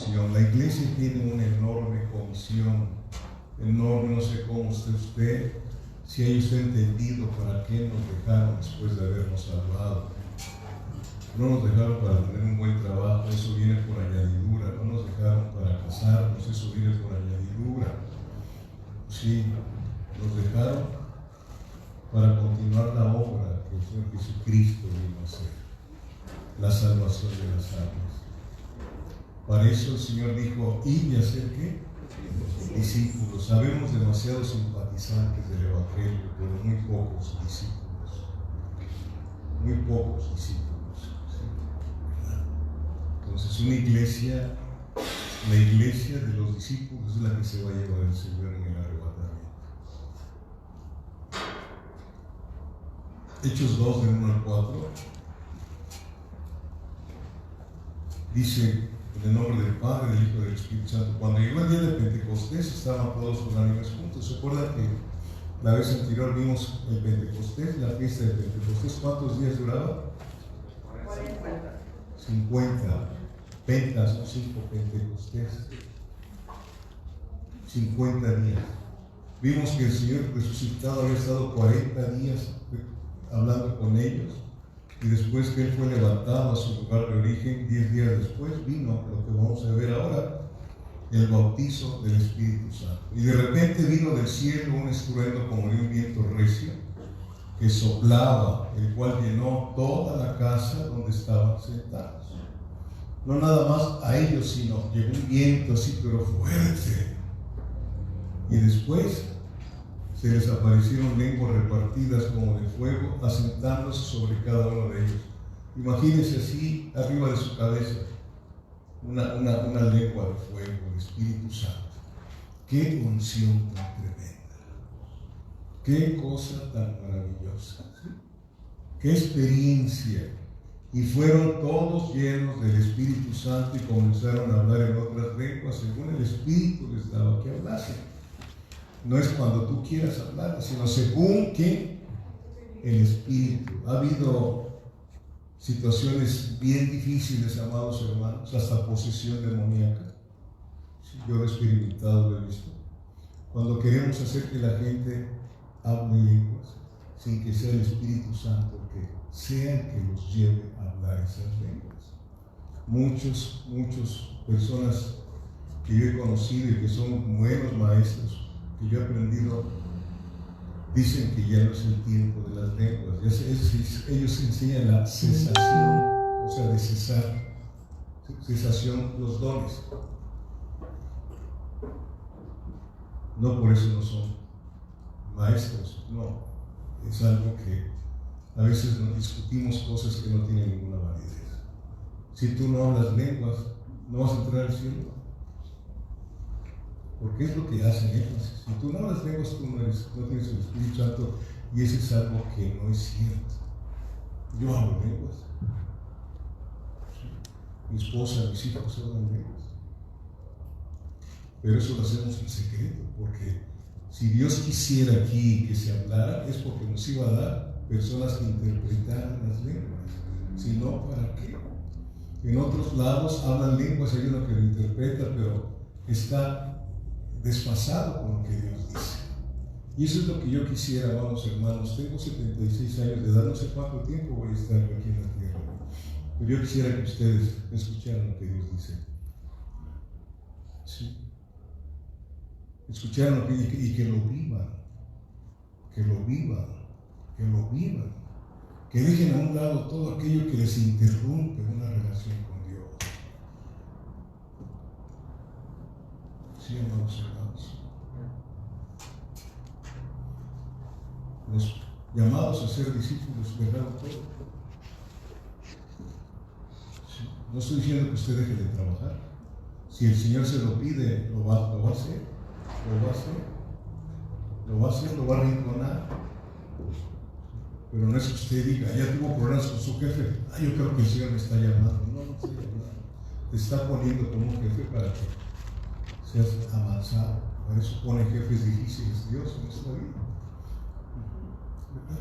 La iglesia tiene una enorme comisión, enorme. No sé cómo usted, si hay usted entendido para qué nos dejaron después de habernos salvado. No nos dejaron para tener un buen trabajo, eso viene por añadidura. No nos dejaron para casarnos, eso viene por añadidura. Sí, nos dejaron para continuar la obra que el Señor Jesucristo vino a hacer, la salvación de las almas. Para eso el Señor dijo: id y hacer ¿qué? Discípulos. Sabemos demasiados simpatizantes del Evangelio, pero muy pocos discípulos. Muy pocos discípulos. ¿Sí? Entonces una iglesia, la iglesia de los discípulos es la que se va a llevar el Señor en el arrebatamiento. Hechos 2, del 1 al 4, dice: en el nombre del Padre, del Hijo y del Espíritu Santo. Cuando llegó el día de Pentecostés, estaban todos unánimes juntos. ¿Se acuerdan que la vez anterior vimos el Pentecostés, la fiesta de Pentecostés? ¿Cuántos días duraba? 50. Pentas, son 5 Pentecostés. 50 días. Vimos que el Señor resucitado había estado 40 días hablando con ellos. Y después que Él fue levantado a su lugar de origen, 10 días después vino lo que vamos a ver ahora, el bautizo del Espíritu Santo. Y de repente vino del cielo un estruendo como de un viento recio que soplaba, el cual llenó toda la casa donde estaban sentados. No nada más a ellos, sino llegó un viento así, pero fuerte. Y después se les aparecieron lenguas repartidas como de fuego, asentándose sobre cada uno de ellos. Imagínense así, arriba de su cabeza, una lengua de fuego, el Espíritu Santo. ¡Qué unción tan tremenda! ¡Qué cosa tan maravillosa! ¿Sí? ¡Qué experiencia! Y fueron todos llenos del Espíritu Santo y comenzaron a hablar en otras lenguas según el Espíritu les daba que hablasen. No es cuando tú quieras hablar, sino según que el Espíritu. Ha habido situaciones bien difíciles, amados hermanos, hasta posesión demoníaca. Yo lo he experimentado, lo he visto. Cuando queremos hacer que la gente hable lenguas, sin que sea el Espíritu Santo que sea el que los lleve a hablar esas lenguas. Muchas personas que yo he conocido y que son buenos maestros, que yo he aprendido, dicen que ya no es el tiempo de las lenguas. Ellos enseñan la cesación, o sea, de cesar, cesación, los dones. No por eso no son maestros, no. Es algo que a veces nos discutimos cosas que no tienen ninguna validez. Si tú no hablas lenguas, no vas a entrar al cielo. Porque es lo que hacen ellos. Si tú no hablas lenguas, tú no tienes el Espíritu Santo, y eso es algo que no es cierto. Yo hablo lenguas. Mi esposa, mis hijos hablan lenguas. Pero eso lo hacemos en secreto, porque si Dios quisiera aquí que se hablara, es porque nos iba a dar personas que interpretaran las lenguas. Si no, ¿para qué? En otros lados hablan lenguas, hay uno que lo interpreta, pero está desfasado con lo que Dios dice. Y eso es lo que yo quisiera, vamos hermanos. Tengo 76 años de edad, no sé cuánto tiempo voy a estar aquí en la tierra, pero yo quisiera que ustedes escucharan lo que Dios dice. Sí. Escucharan lo que y que lo vivan, que lo vivan, que lo vivan, que dejen a un lado todo aquello que les interrumpe una relación con Dios. Sí, amados hermanos. Los llamados a ser discípulos, ¿verdad? Sí. No estoy diciendo que usted deje de trabajar. Si el Señor se lo pide, lo va a hacer. Lo va a arrinconar. Pero no es que usted diga: ya tuvo problemas con su jefe, yo creo que el Señor me está llamando. No está llamando. Te está poniendo como un jefe para que seas avanzado. Para eso pone jefes difíciles Dios en esta vida.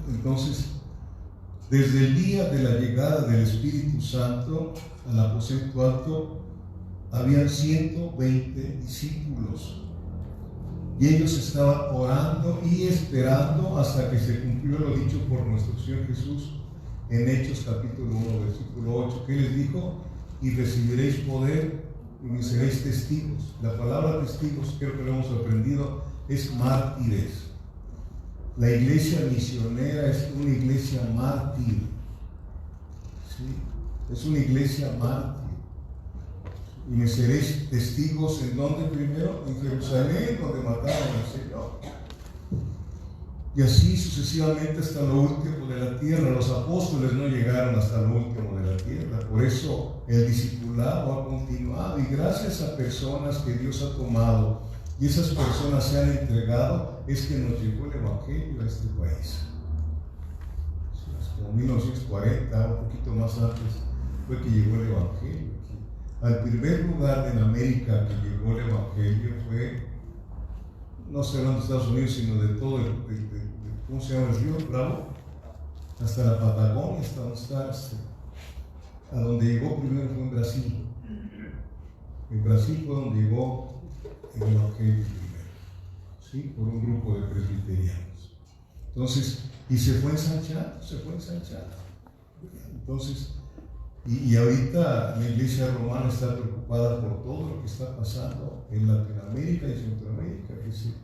Entonces, desde el día de la llegada del Espíritu Santo al aposento alto, habían 120 discípulos. Y ellos estaban orando y esperando hasta que se cumplió lo dicho por nuestro Señor Jesús en Hechos capítulo 1, versículo 8, que les dijo: y recibiréis poder y me seréis testigos. La palabra testigos, creo que lo hemos aprendido, es mártires. La iglesia misionera es una iglesia mártir. ¿Sí? Es una iglesia mártir. Y me seréis testigos en donde primero, en Jerusalén, donde mataron al Señor. Y así sucesivamente hasta lo último de la tierra. Los apóstoles no llegaron hasta lo último de la tierra. Por eso el discipulado ha continuado. Y gracias a personas que Dios ha tomado y esas personas se han entregado, es que nos llegó el Evangelio a este país. Como 1940, un poquito más antes, fue que llegó el Evangelio. Al primer lugar en América que llegó el Evangelio fue, no solo de Estados Unidos, sino de todo ¿cómo se llama el río? Bravo, hasta la Patagonia, hasta donde está, a donde llegó primero fue en Brasil. En Brasil fue donde llegó el Evangelio primero, ¿sí? Por un grupo de presbiterianos. Entonces, y se fue ensanchando. Entonces, y ahorita la iglesia romana está preocupada por todo lo que está pasando en Latinoamérica y Centroamérica, que sí,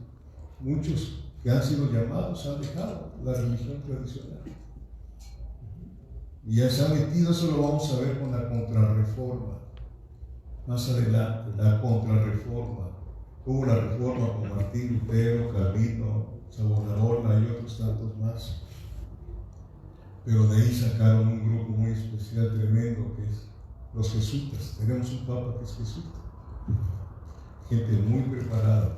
muchos que han sido llamados han dejado la religión tradicional. Y ya se ha metido, eso lo vamos a ver con la contrarreforma. Más adelante, la contrarreforma. Hubo la reforma con Martín Lutero, Calvino, Savonarola y otros tantos más. Pero de ahí sacaron un grupo muy especial, tremendo, que es los jesuitas. Tenemos un papa que es jesuita. Gente muy preparada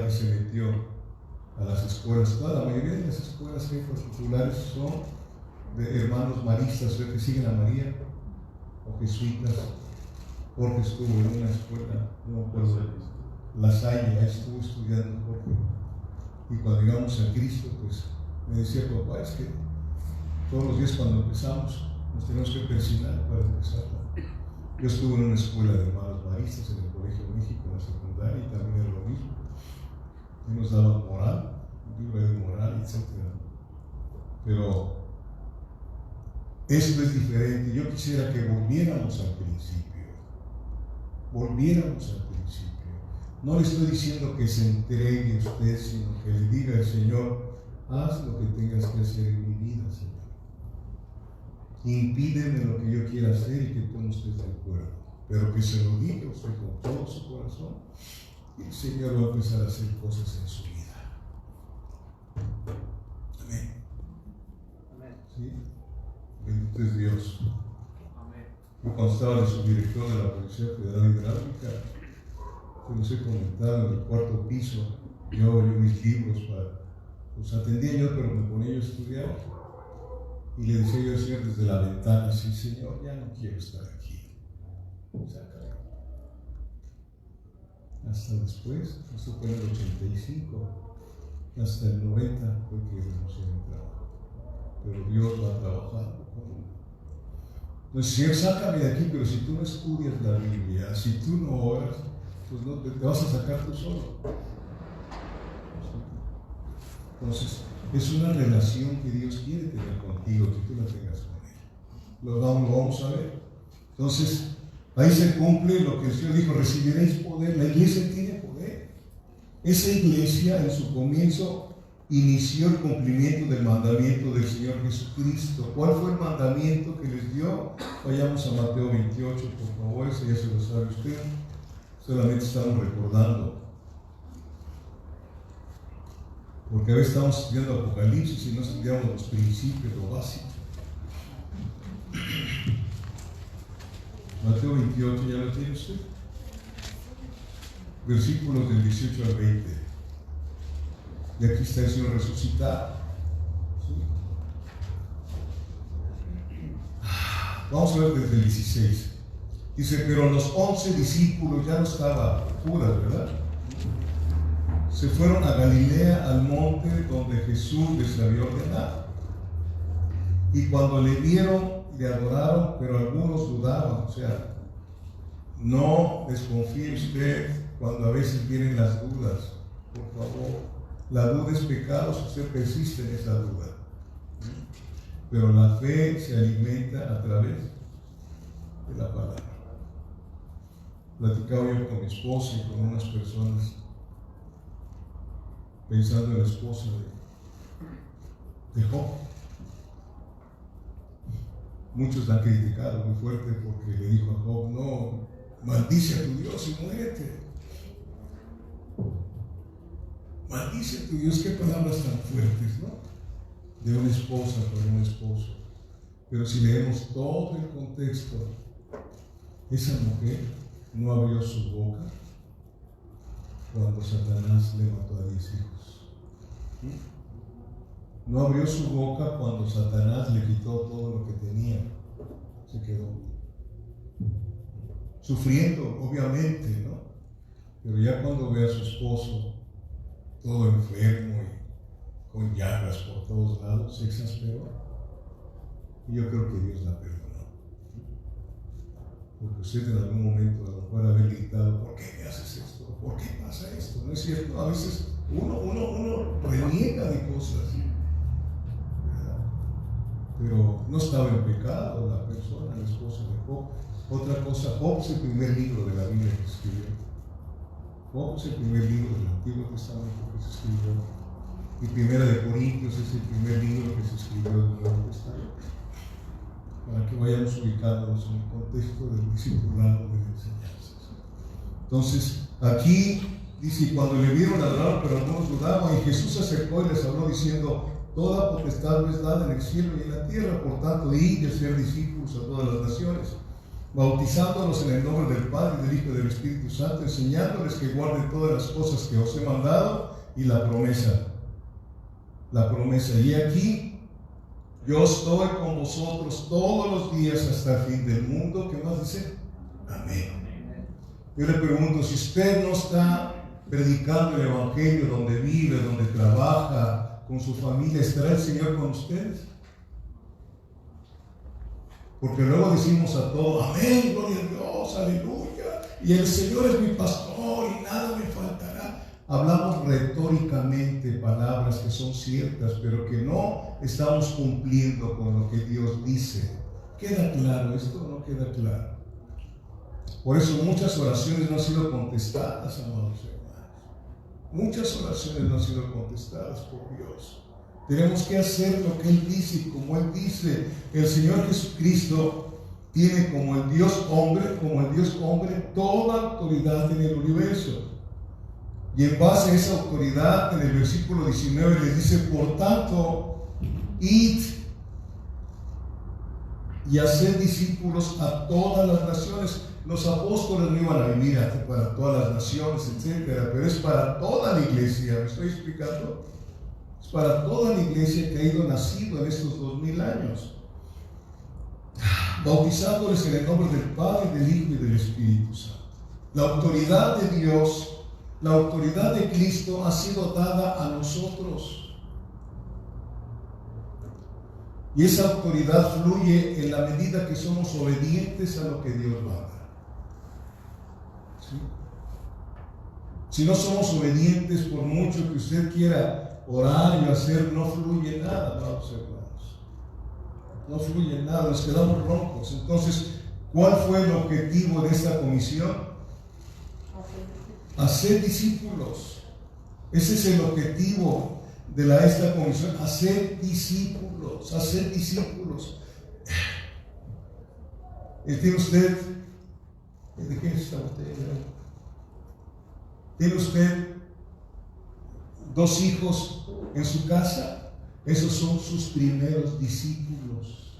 que se metió a las escuelas. Toda la mayoría de las escuelas que hay particulares son de hermanos maristas, que siguen a María, o jesuitas. Jorge estuvo en una escuela, no me acuerdo, La Salle, ahí estuvo estudiando Jorge. Y cuando llegamos a Cristo, pues me decía: papá, es que todos los días cuando empezamos nos tenemos que persignar para empezar. Yo estuve en una escuela de hermanos maristas en el Colegio de México, en la secundaria, y también era lo mismo. Y nos daban moral, un libro de moral, etc. Pero esto es diferente. Yo quisiera que volviéramos al principio. No le estoy diciendo que se entregue usted, sino que le diga al Señor: haz lo que tengas que hacer en mi vida, Señor. Impídeme lo que yo quiera hacer y que tú no estés de acuerdo. Pero que se lo diga usted con todo su corazón, y el Señor va a empezar a hacer cosas en su vida. Amén. ¿Sí? Bendito es Dios. Yo cuando estaba de subdirector de la Policía Federal Hidráulica, yo les he comentado, en el cuarto piso, yo mis libros pues atendía yo, pero me ponía yo a estudiar. Y le decía yo al Señor desde la ventana: sí, Señor, ya no quiero estar aquí. Sácame. Hasta después, esto fue en el 85, hasta el 90 fue que renuncié a mi trabajo. Pero Dios va trabajando conmigo. Entonces, Señor, sácame de aquí, pero si tú no estudias la Biblia, si tú no oras, pues no te vas a sacar tú solo. Entonces, es una relación que Dios quiere tener contigo, que tú la tengas con Él. Lo vamos a ver. Entonces, ahí se cumple lo que el Señor dijo: recibiréis poder. La iglesia tiene poder. Esa iglesia en su comienzo inició el cumplimiento del mandamiento del Señor Jesucristo. ¿Cuál fue el mandamiento que les dio? Vayamos a Mateo 28, por favor, ese ya se lo sabe usted. Solamente estamos recordando, porque a veces estamos estudiando Apocalipsis y no estudiamos los principios, lo básico. Mateo 28, ¿ya lo tiene usted? Versículos del 18 al 20. Y aquí está el Señor resucitado. ¿Sí? Vamos a ver desde el 16. Dice: pero los 11 discípulos, ya no estaba Judas, ¿verdad? Se fueron a Galilea, al monte donde Jesús les había ordenado. Y cuando le vieron, le adoraron, pero algunos dudaban. O sea, No desconfíe usted cuando a veces vienen las dudas. Por favor, la duda es pecado si usted persiste en esa duda. Pero la fe se alimenta a través de la palabra. Platicaba yo con mi esposa y con unas personas pensando en la esposa de Job. Muchos la han criticado muy fuerte porque le dijo a Job: no, maldice a tu Dios y muérete. Maldice a tu Dios. Qué palabras tan fuertes, ¿no? De una esposa para un esposo. Pero si leemos todo el contexto, esa mujer no abrió su boca cuando Satanás le mató a 10 hijos. No abrió su boca cuando Satanás le quitó todo lo que tenía. Se quedó sufriendo, obviamente, ¿no? Pero ya cuando ve a su esposo todo enfermo y con llagas por todos lados, se exasperó. Y yo creo que Dios la perdonó. Porque usted en algún momento a lo mejor haber gritado: ¿por qué me haces esto? ¿Por qué pasa esto? ¿No es cierto? A veces uno reniega de cosas, ¿verdad? Pero no estaba en pecado la persona, la esposa de Job. Otra cosa, Job es el primer libro de la Biblia que se escribió. Job es el primer libro del Antiguo Testamento que se escribió. Y Primera de Corintios es el primer libro que se escribió del Nuevo Testamento. Para que vayamos ubicándonos en el contexto del discipulado de la enseñanza. Entonces, aquí dice: cuando le vieron adorar, pero algunos dudaban, y Jesús se acercó y les habló diciendo: toda potestad me es dada en el cielo y en la tierra, por tanto, id y hacer discípulos a todas las naciones, bautizándolos en el nombre del Padre, y del Hijo y del Espíritu Santo, enseñándoles que guarden todas las cosas que os he mandado. Y la promesa, y aquí: yo estoy con vosotros todos los días hasta el fin del mundo. ¿Qué más dice? Amén. Yo le pregunto, si usted no está predicando el Evangelio donde vive, donde trabaja, con su familia, ¿estará el Señor con ustedes? Porque luego decimos a todos: amén, gloria a Dios, aleluya, y el Señor es mi pastor y nada me faltará. Hablamos retóricamente palabras que son ciertas, pero que no estamos cumpliendo con lo que Dios dice. ¿Queda claro esto o no queda claro? Por eso muchas oraciones no han sido contestadas, amados hermanos. Muchas oraciones no han sido contestadas por Dios. Tenemos que hacer lo que Él dice, y como Él dice. El Señor Jesucristo tiene como el Dios hombre toda autoridad en el universo. Y en base a esa autoridad, en el versículo 19 les dice: por tanto, id y haced discípulos a todas las naciones. Los apóstoles no iban a vivir para todas las naciones, etcétera, pero es para toda la iglesia. ¿Me estoy explicando? Es para toda la iglesia que ha ido nacido en estos 2000 años, bautizándoles en el nombre del Padre, del Hijo y del Espíritu Santo. La autoridad de Dios, la autoridad de Cristo ha sido dada a nosotros. Y esa autoridad fluye en la medida que somos obedientes a lo que Dios manda. ¿Sí? Si no somos obedientes, por mucho que usted quiera orar y hacer, no fluye nada, amados hermanos. No fluye nada, nos quedamos roncos. Entonces, ¿cuál fue el objetivo de esta comisión? Hacer discípulos. Ese es el objetivo de esta comisión: hacer discípulos, hacer discípulos. ¿Tiene usted? ¿De qué es esta botella? ¿Tiene usted 2 hijos en su casa? Esos son sus primeros discípulos.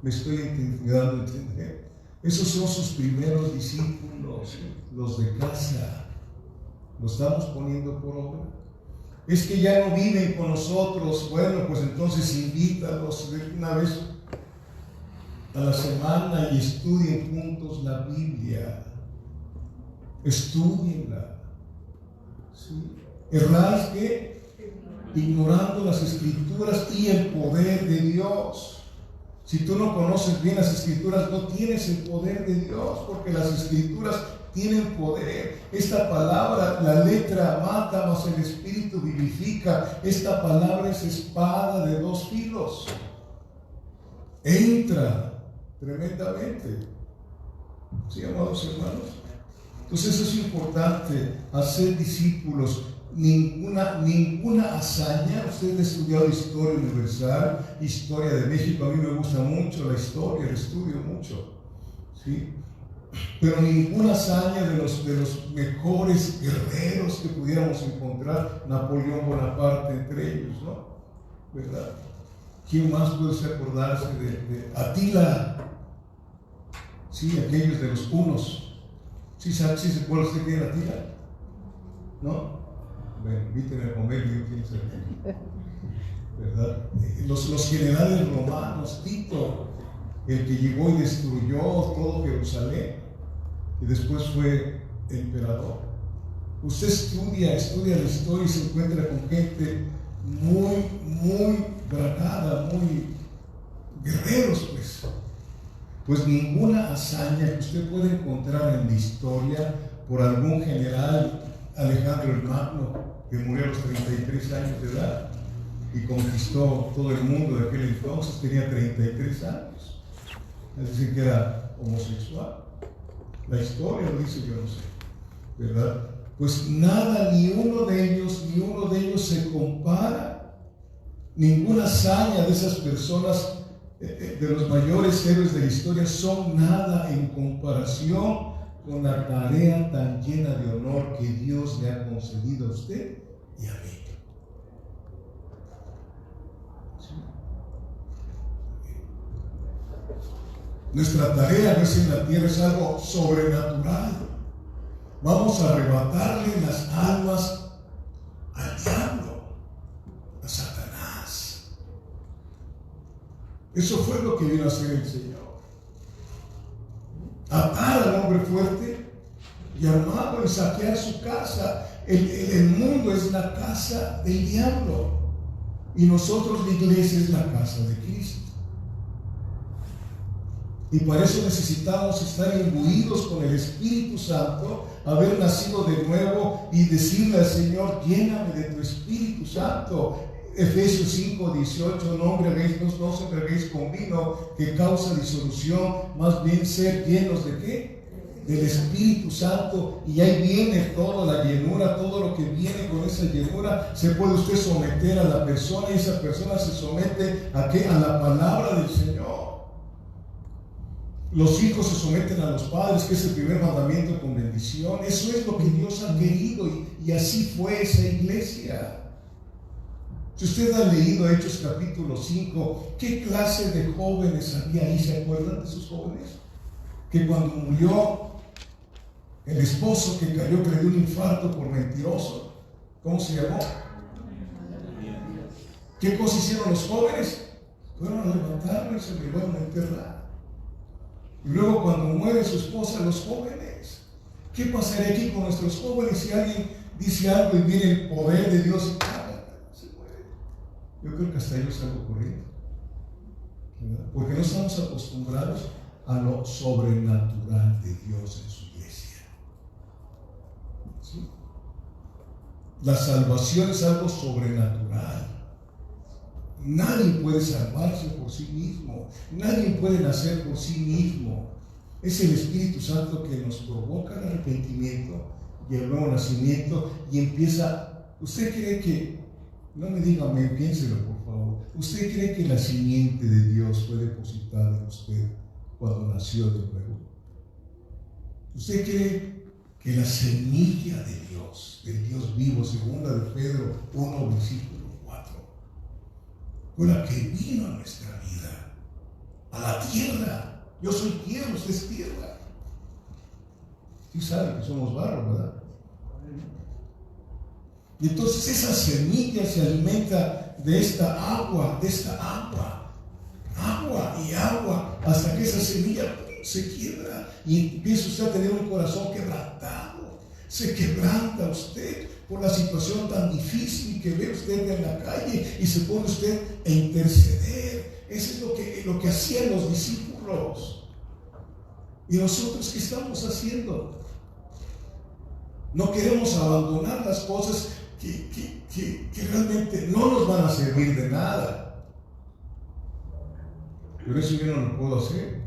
¿Me estoy intentando entender? Esos son sus primeros discípulos, los de casa. ¿Lo estamos poniendo por obra? Es que ya no viven con nosotros. Bueno, pues entonces invítalos una vez a la semana y estudien juntos la Biblia. Estudienla. ¿Sí? Erráis que ignorando las Escrituras y el poder de Dios. Si tú no conoces bien las Escrituras, no tienes el poder de Dios, porque las Escrituras tienen poder. Esta palabra, la letra mata, mas el Espíritu vivifica. Esta palabra es espada de dos filos. Entra tremendamente. ¿Sí, amados hermanos? Entonces eso es importante, hacer discípulos. Ninguna hazaña. Usted ha estudiado historia universal, historia de México. A mí me gusta mucho la historia, la estudio mucho, ¿sí? Pero ninguna hazaña de los mejores guerreros que pudiéramos encontrar, Napoleón Bonaparte entre ellos, ¿no? ¿Verdad? ¿Quién más puede acordarse de Atila? Sí, aquellos de los hunos. ¿Sí se acuerda usted quién era Atila? ¿No? Bueno, invíteme a comer y yo quién sabe. ¿Verdad? Los generales romanos, Tito, el que llegó y destruyó todo Jerusalén y después fue emperador. Usted estudia la historia y se encuentra con gente muy bragada, muy guerreros, pues ninguna hazaña que usted puede encontrar en la historia por algún general, Alejandro el Magno, que murió a los 33 años de edad y conquistó todo el mundo de aquel entonces, tenía 33 años, es decir, que era homosexual. La historia lo dice, yo no sé, ¿verdad? Pues nada, ni uno de ellos se compara. Ninguna hazaña de esas personas, de los mayores héroes de la historia, son nada en comparación con la tarea tan llena de honor que Dios le ha concedido a usted y a mí. ¿Sí? Nuestra tarea en la tierra es algo sobrenatural. Vamos a arrebatarle las almas al diablo, a Satanás. Eso fue lo que vino a hacer el Señor. Atar al hombre fuerte y armarlo y saquear su casa. El mundo es la casa del diablo y nosotros, la iglesia, es la casa de Cristo. Y para eso necesitamos estar imbuidos con el Espíritu Santo, haber nacido de nuevo y decirle al Señor: lléname de tu Espíritu Santo. Efesios 5:18, no os embriaguéis con vino que causa disolución, más bien ser llenos de ¿qué? Del Espíritu Santo. Y ahí viene toda la llenura, todo lo que viene con esa llenura. Se puede usted someter a la persona y esa persona se somete ¿a qué? A la palabra del Señor. Los hijos se someten a los padres, que es el primer mandamiento con bendición. Eso es lo que Dios ha querido y así fue esa iglesia. Si usted ha leído Hechos capítulo 5, ¿qué clase de jóvenes había ahí? ¿Se acuerdan de esos jóvenes? Que cuando murió el esposo que cayó, que le dio un infarto por mentiroso, ¿cómo se llamó? ¿Qué cosa hicieron los jóvenes? Fueron a levantarlo y se lo llevaron a enterrar. Y luego cuando muere su esposa, los jóvenes, ¿qué pasaría aquí con nuestros jóvenes si alguien dice algo y viene el poder de Dios y se muere? Yo creo que hasta ellos está ocurriendo, ¿verdad? Porque no estamos acostumbrados a lo sobrenatural de Dios en su iglesia. ¿Sí? La salvación es algo sobrenatural. Nadie puede salvarse por sí mismo. Nadie puede nacer por sí mismo. Es el Espíritu Santo que nos provoca el arrepentimiento y el nuevo nacimiento y empieza. ¿Usted cree que, no me diga amén, piénselo por favor, usted cree que la simiente de Dios fue depositada en usted cuando nació de nuevo? ¿Usted cree que la semilla de Dios, del Dios vivo, segunda de Pedro 1, versículo 4, fue la que vino a nuestra vida, a la tierra? Yo soy tierra, usted es tierra. Sí sabe que somos barro, ¿verdad? Y entonces esa semilla se alimenta de esta agua, agua y agua, hasta que esa semilla se quiebra y empieza usted a tener un corazón quebrantado. Se quebranta usted por la situación tan difícil que ve usted en la calle y se pone usted a interceder. Eso es lo que hacían los discípulos. ¿Y nosotros qué estamos haciendo? No queremos abandonar las cosas que realmente no nos van a servir de nada. Pero eso yo no lo puedo hacer.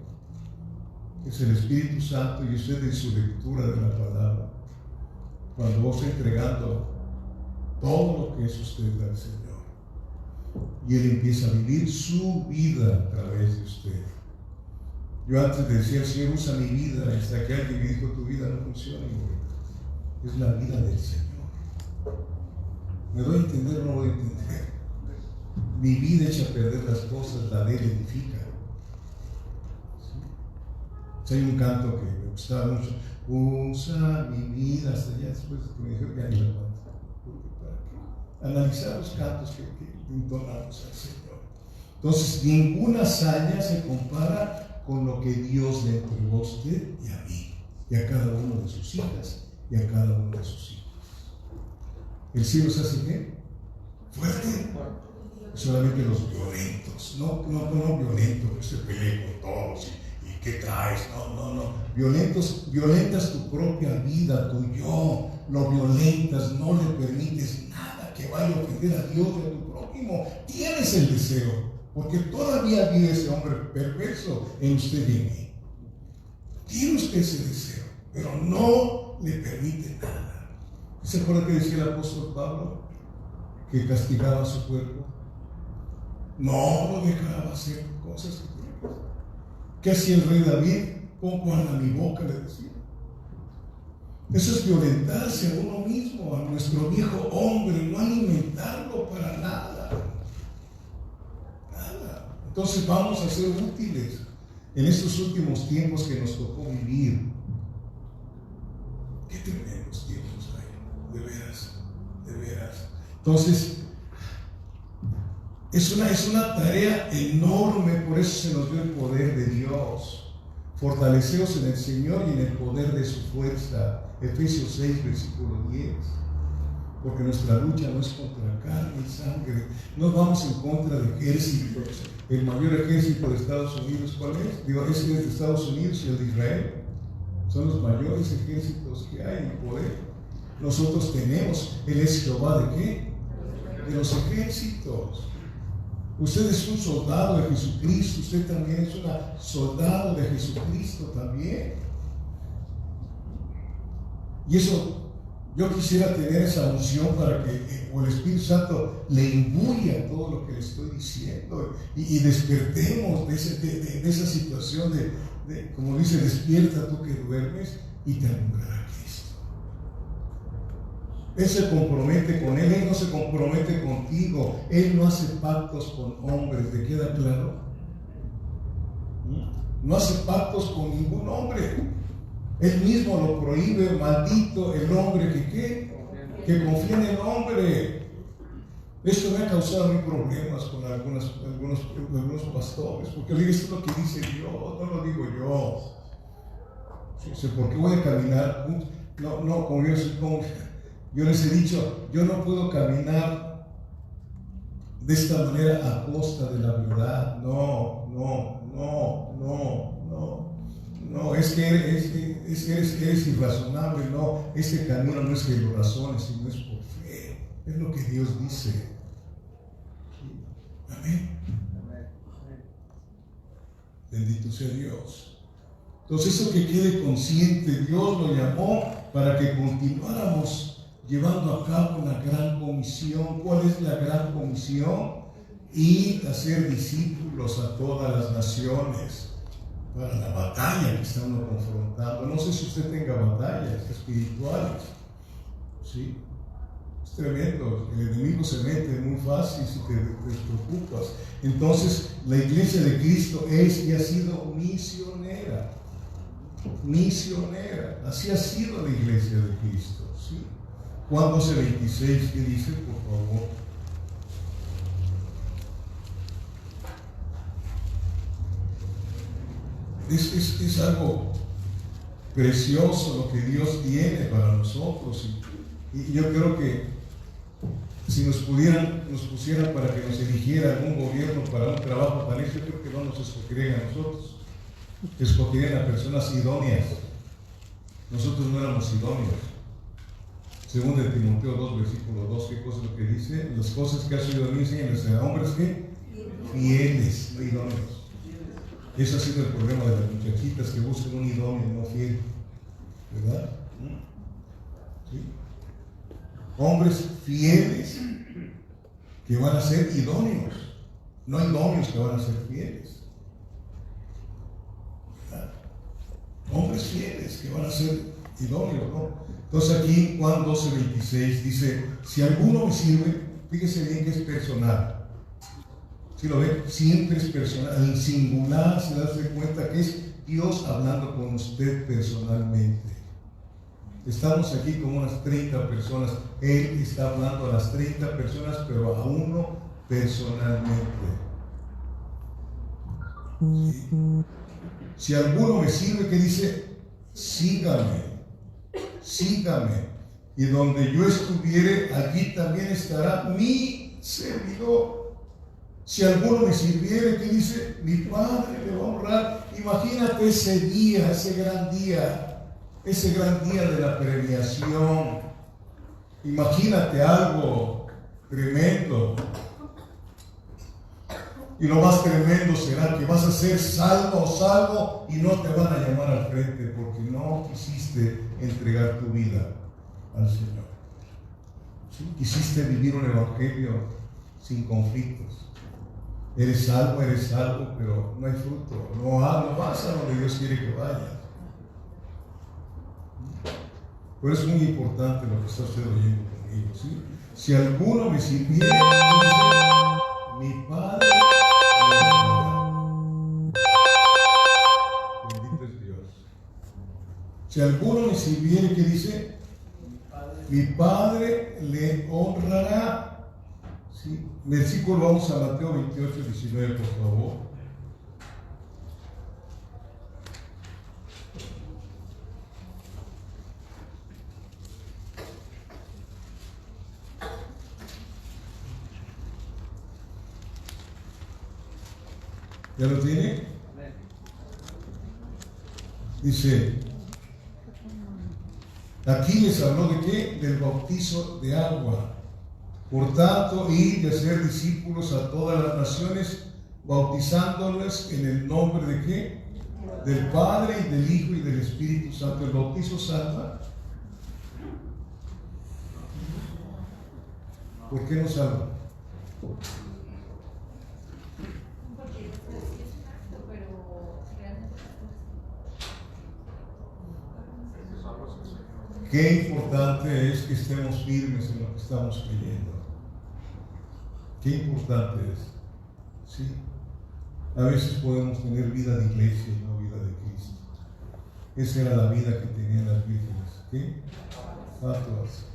Es el Espíritu Santo y usted en su lectura de la palabra. Cuando vos está entregando todo lo que es usted al Señor. Y Él empieza a vivir su vida a través de usted. Yo antes decía, el Señor usa mi vida, hasta que alguien me dijo, tu vida no funciona, es la vida del Señor. ¿Me doy a entender o no voy a entender? Mi vida echa a perder las cosas, la de Él edifica. ¿Sí? Hay un canto que me gustaba mucho, usa mi vida, hasta allá después de que me dijeron, ya ni la cuento. Analizar los cantos que entonamos al Señor. Entonces, ninguna hazaña se compara con lo que Dios le entregó a usted y a mí, y a cada uno de sus hijas, y a cada uno de sus hijos. ¿El cielo se hace qué? Fuerte. Solamente los violentos, no violentos que se peleen con todos y ¿qué traes? No. Violentas tu propia vida, tu yo, lo violentas, no le permites nada que vaya a ofender a Dios y a tu prójimo. Tienes el deseo, porque todavía vive ese hombre perverso en usted y en mí. Tiene usted ese deseo, pero no le permite nada. ¿Se acuerda que decía el apóstol Pablo? Que castigaba a su cuerpo. No lo dejaba hacer cosas que tiene. ¿Qué hacía el rey David? Pon pan a mi boca, le decía. Eso es violentarse a uno mismo, a nuestro viejo hombre, no alimentarlo para nada. Nada. Entonces vamos a ser útiles en estos últimos tiempos que nos tocó vivir. Qué tremendos tiempos hay, de veras. Entonces, es una tarea enorme, por eso se nos dio el poder de Dios. Fortaleceos en el Señor y en el poder de su fuerza. Efesios 6, versículo 10. Porque nuestra lucha no es contra carne y sangre. No vamos en contra de ejércitos. El mayor ejército de Estados Unidos, ¿cuál es? Es el de Estados Unidos y el de Israel. Son los mayores ejércitos que hay en poder. Nosotros tenemos, Él es Jehová ¿de qué? De los ejércitos. Usted es un soldado de Jesucristo, usted también es una soldado de Jesucristo también. Y eso, yo quisiera tener esa unción para que el Espíritu Santo le imbuya todo lo que le estoy diciendo y despertemos de esa situación de, como dice, despierta tú que duermes y te alumbrará Cristo. Él se compromete con Él no se compromete contigo, Él no hace pactos con hombres, ¿te queda claro? No hace pactos con ningún hombre. Él mismo lo prohíbe, maldito el hombre que confía en el hombre. Esto me ha causado mis problemas con algunos pastores, porque le digo, esto es lo que dice Dios, no lo digo yo. ¿Por qué voy a caminar? No, como yo les he dicho, yo no puedo caminar de esta manera a costa de la verdad. No, es que eres irrazonable. No, este camino no es que lo razones, sino es por fe. Es lo que Dios dice. Amén. Bendito sea Dios. Entonces, eso que quede consciente, Dios lo llamó para que continuáramos llevando a cabo una gran comisión. ¿Cuál es la gran comisión? Ir a ser discípulos a todas las naciones para la batalla que estamos confrontando. No sé si usted tenga batallas espirituales, ¿sí? Es tremendo, el enemigo se mete muy fácil si te preocupas. Entonces, la iglesia de Cristo es y ha sido misionera. Así ha sido la iglesia de Cristo, ¿sí? Juan 12:26, ¿qué dice, por favor? Es algo precioso lo que Dios tiene para nosotros, y yo creo que Si nos pusieran para que nos eligiera algún gobierno para un trabajo tan hecho, yo creo que no nos escogerían a nosotros. Escogerían a personas idóneas. Nosotros no éramos idóneos. Según de Timoteo 2, versículo 2, ¿qué cosa es lo que dice? Las cosas que has oído de mí, enséñales a hombres que fieles, no idóneos. Ese ha sido el problema de las muchachitas que buscan un idóneo, no fiel. ¿Verdad? ¿Sí? Hombres fieles que van a ser idóneos, no idóneos que van a ser fieles. ¿Verdad? Hombres fieles que van a ser idóneos, ¿no? Entonces aquí en Juan 12:26 dice, si alguno me sirve, fíjese bien que es personal. ¿Sí lo ven? Siempre es personal. En singular se da cuenta que es Dios hablando con usted personalmente. Estamos aquí como unas 30 personas. Él está hablando a las 30 personas, pero a uno personalmente. ¿Sí? Si alguno me sirve, ¿qué dice? Sígame. Sígame. Y donde yo estuviere, allí también estará mi servidor. Si alguno me sirviere, ¿qué dice? Mi Padre le va a honrar. Imagínate ese día, ese gran día de la premiación. Imagínate algo tremendo. Y lo más tremendo será que vas a ser salvo o salvo y no te van a llamar al frente porque no quisiste entregar tu vida al Señor. ¿Sí? Quisiste vivir un evangelio sin conflictos. Eres salvo, pero no hay fruto. No vas a donde Dios quiere que vayas. Por eso es muy importante lo que está usted oyendo conmigo. ¿Sí? Si alguno me sirviere, mi Padre le honrará. Bendito es Dios. Si alguno me sirviere, ¿qué dice? Mi Padre le honrará. ¿Sí? Versículo, vamos a Mateo 28:19, por favor. ¿Ya lo tiene? Dice, aquí les habló de qué? Del bautizo de agua. Por tanto, id de ser discípulos a todas las naciones, bautizándoles en el nombre de qué? Del Padre y del Hijo y del Espíritu Santo. El bautizo salva. ¿Por qué no salva? Qué importante es que estemos firmes en lo que estamos creyendo. Qué importante es. ¿Sí? A veces podemos tener vida de iglesia y no vida de Cristo. Esa era la vida que tenían las vírgenes. ¿Qué? Fatuas.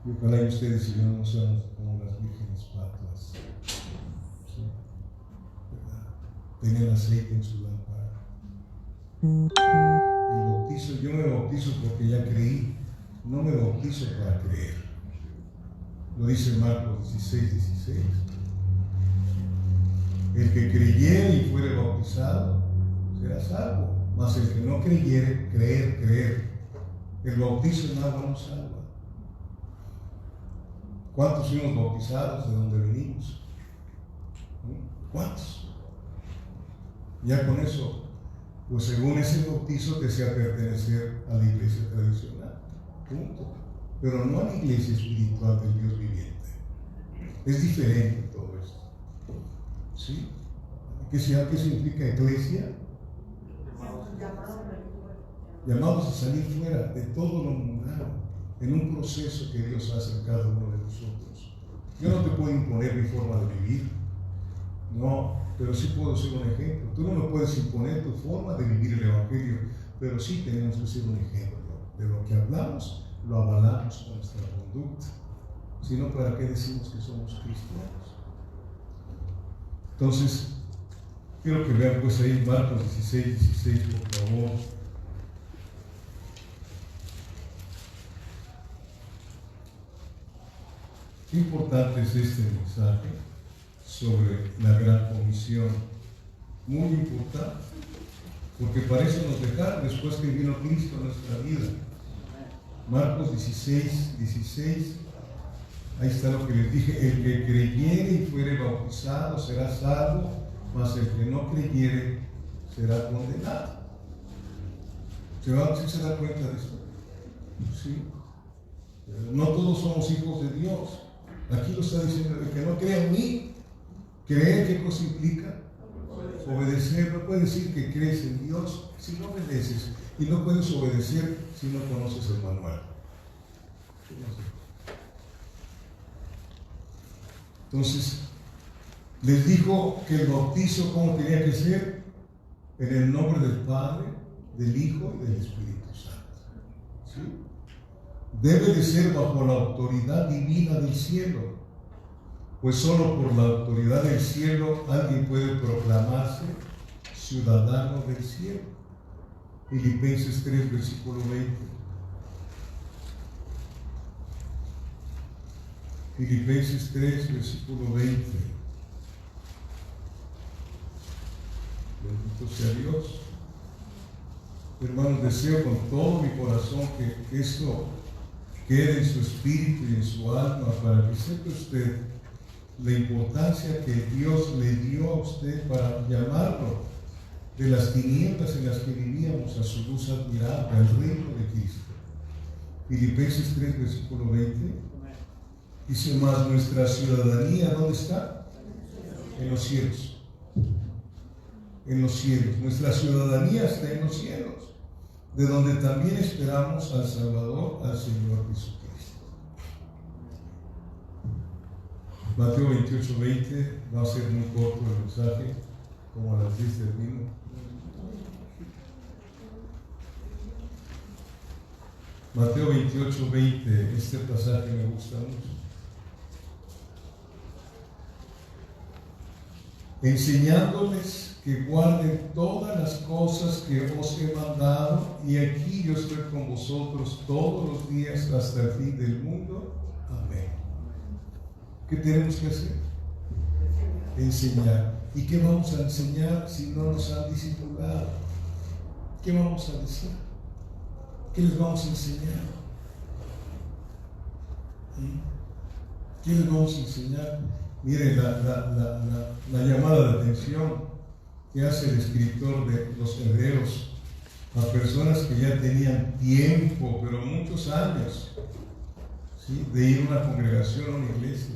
Y ojalá ustedes y yo no seamos como las vírgenes fatuas. ¿Sí? ¿Verdad? Tenían aceite en su lámpara. El bautizo, yo me bautizo porque ya creí. No me bautizo para creer. Lo dice Marcos 16:16. El que creyere y fuere bautizado será salvo, mas el que no creyere, creer. El bautizo en agua no salva. ¿Cuántos fuimos bautizados de donde venimos? ¿Cuántos? Ya con eso, pues según ese bautizo desea pertenecer a la iglesia tradicional. Punto. Pero no a la iglesia espiritual del Dios viviente. Es diferente todo esto. ¿Sí? ¿Qué significa iglesia? Llamados a salir fuera de todo lo mundano, en un proceso que Dios hace en cada uno de nosotros. Yo no te puedo imponer mi forma de vivir, no, pero sí puedo ser un ejemplo. Tú no me puedes imponer tu forma de vivir el evangelio, pero sí tenemos que ser un ejemplo. De lo que hablamos, lo avalamos con nuestra conducta. Si no, ¿para qué decimos que somos cristianos? Entonces, quiero que vean pues ahí Marcos 16:16, por favor. Qué importante es este mensaje sobre la gran comisión. Muy importante, porque para eso nos dejaron después que vino Cristo a nuestra vida. Marcos 16, 16, ahí está lo que les dije: el que creyere y fuere bautizado será salvo, mas el que no creyere será condenado. ¿Se da cuenta de esto? ¿Sí? No todos somos hijos de Dios. Aquí lo está diciendo: el que no crea en mí. ¿Creer qué cosa implica? Obedecer. No puedes decir que crees en Dios si no obedeces, y no puedes obedecer si no conoces el manual. Entonces, les dijo que el bautizo, ¿cómo tenía que ser? En el nombre del Padre, del Hijo y del Espíritu Santo. ¿Sí? Debe de ser bajo la autoridad divina del cielo, pues solo por la autoridad del cielo alguien puede proclamarse ciudadano del cielo. Filipenses 3, versículo 20. Filipenses 3, versículo 20. Bendito sea Dios. Hermanos, deseo con todo mi corazón que esto quede en su espíritu y en su alma, para que sepa usted la importancia que Dios le dio a usted para llamarlo de las tinieblas en las que vivíamos a su luz admirable, al reino de Cristo. Filipenses 3, versículo 20. Dice: más nuestra ciudadanía, ¿dónde está? En los cielos. En los cielos. Nuestra ciudadanía está en los cielos, de donde también esperamos al Salvador, al Señor Jesucristo. Mateo 28, 20, va a ser muy corto el mensaje, como a las 10 termino. Mateo 28, 20, este pasaje me gusta mucho. Enseñándoles que guarden todas las cosas que os he mandado, y aquí yo estoy con vosotros todos los días hasta el fin del mundo. Amén. ¿Qué tenemos que hacer? Enseñar. ¿Y qué vamos a enseñar si no nos han discipulado? ¿Qué vamos a decir? ¿Qué les vamos a enseñar? ¿Qué les vamos a enseñar? Miren la llamada de atención que hace el escritor de los Hebreos a personas que ya tenían tiempo, pero muchos años, ¿sí?, de ir a una congregación, a una iglesia.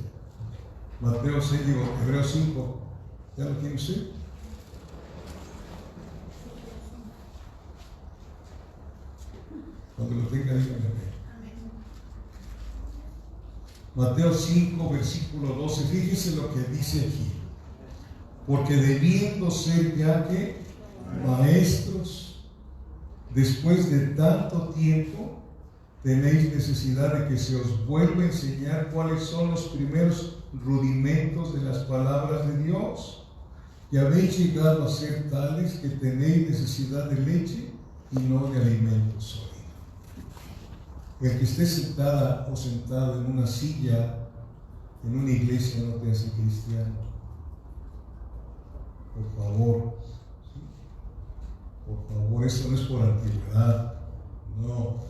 Mateo 6, Hebreos 5, ¿ya lo tiene usted? Cuando lo tenga, díganme. Mateo 5, versículo 12, fíjese lo que dice aquí: porque debiendo ser ya que maestros, después de tanto tiempo, tenéis necesidad de que se os vuelva a enseñar cuáles son los primeros rudimentos de las palabras de Dios, y habéis llegado a ser tales que tenéis necesidad de leche y no de alimento sólido. El que esté sentada o sentado en una silla en una iglesia no te hace cristiano. Por favor, ¿sí? Por favor, esto no es por antigüedad, no.